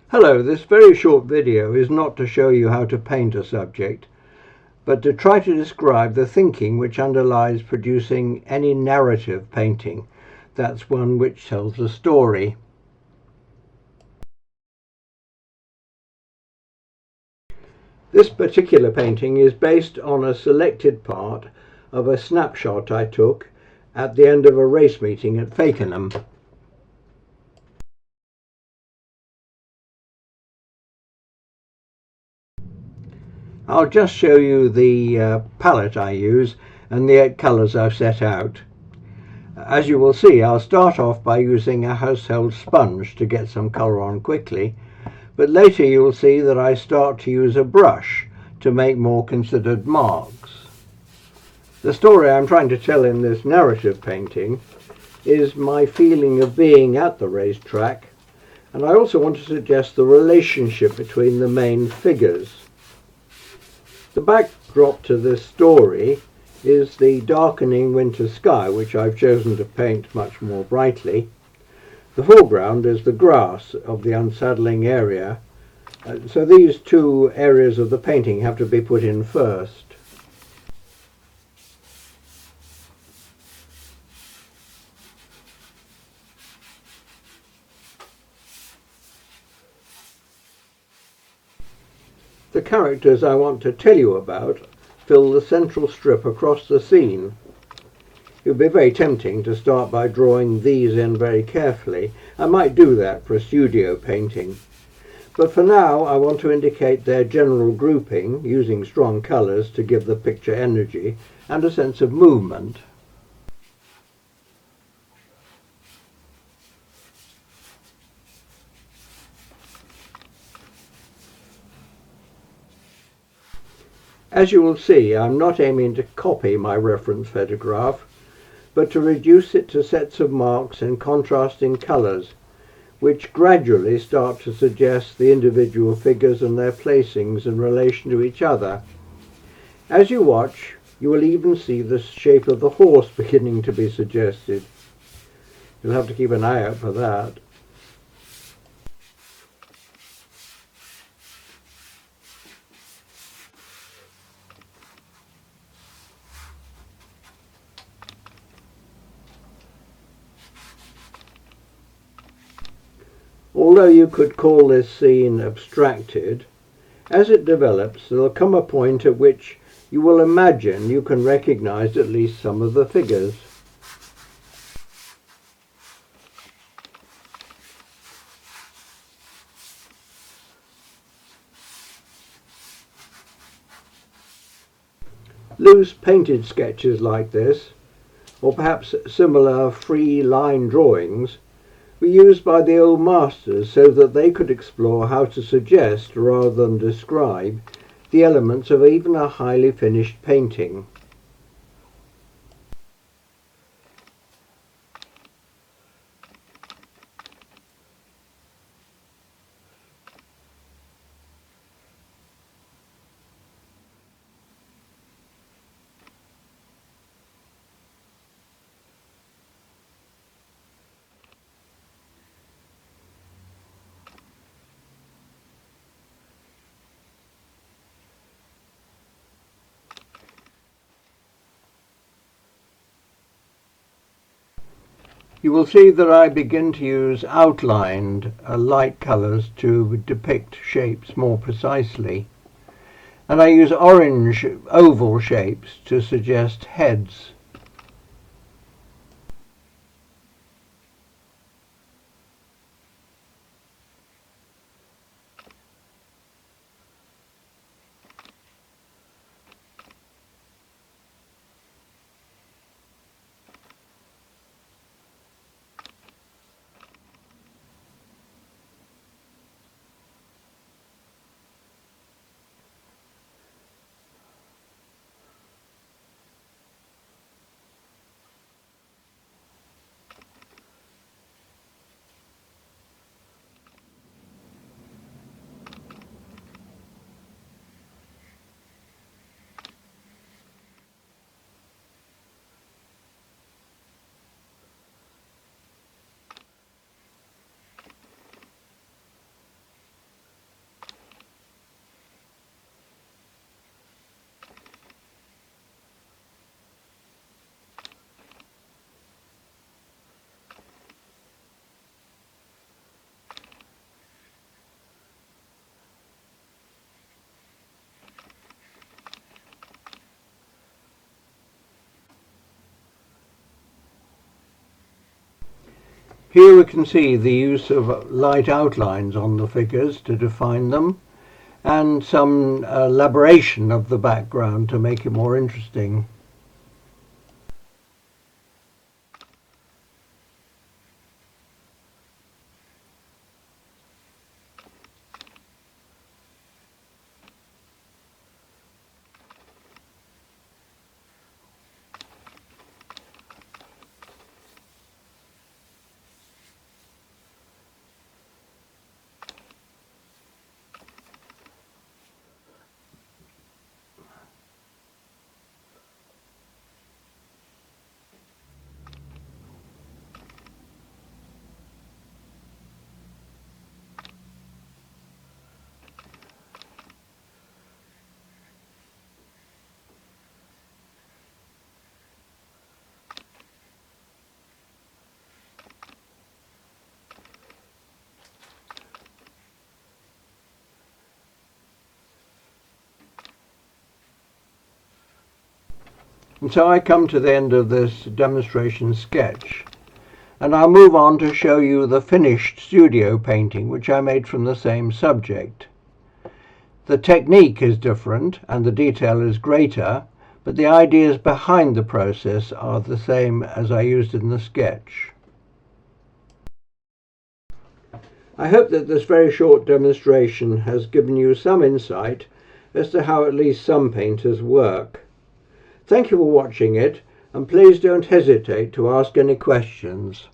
Hello, this very short video is not to show you how to paint a subject, but to try to describe the thinking which underlies producing any narrative painting. That's one which tells a story. This particular painting is based on a selected part of a snapshot I took at the end of a race meeting at Fakenham. I'll just show you the palette I use and the 8 colours I've set out. As you will see, I'll start off by using a household sponge to get some colour on quickly, but later you'll see that I start to use a brush to make more considered marks. The story I'm trying to tell in this narrative painting is my feeling of being at the racetrack, and I also want to suggest the relationship between the main figures. The backdrop to this story is the darkening winter sky, which I've chosen to paint much more brightly. The foreground is the grass of the unsaddling area, so these two areas of the painting have to be put in first. The characters I want to tell you about fill the central strip across the scene. It would be very tempting to start by drawing these in very carefully. I might do that for a studio painting. But for now I want to indicate their general grouping using strong colours to give the picture energy and a sense of movement. As you will see, I'm not aiming to copy my reference photograph, but to reduce it to sets of marks in contrasting colours, which gradually start to suggest the individual figures and their placings in relation to each other. As you watch, you will even see the shape of the horse beginning to be suggested. You'll have to keep an eye out for that. Although you could call this scene abstracted, as it develops there will come a point at which you will imagine you can recognize at least some of the figures. Loose painted sketches like this, or perhaps similar free line drawings, were used by the old masters so that they could explore how to suggest rather than describe the elements of even a highly finished painting. You will see that I begin to use outlined light colours to depict shapes more precisely, and I use orange oval shapes to suggest heads. Here we can see the use of light outlines on the figures to define them, and some elaboration of the background to make it more interesting. And so I come to the end of this demonstration sketch, and I'll move on to show you the finished studio painting which I made from the same subject. The technique is different and the detail is greater, but the ideas behind the process are the same as I used in the sketch. I hope that this very short demonstration has given you some insight as to how at least some painters work. Thank you for watching it, and please don't hesitate to ask any questions.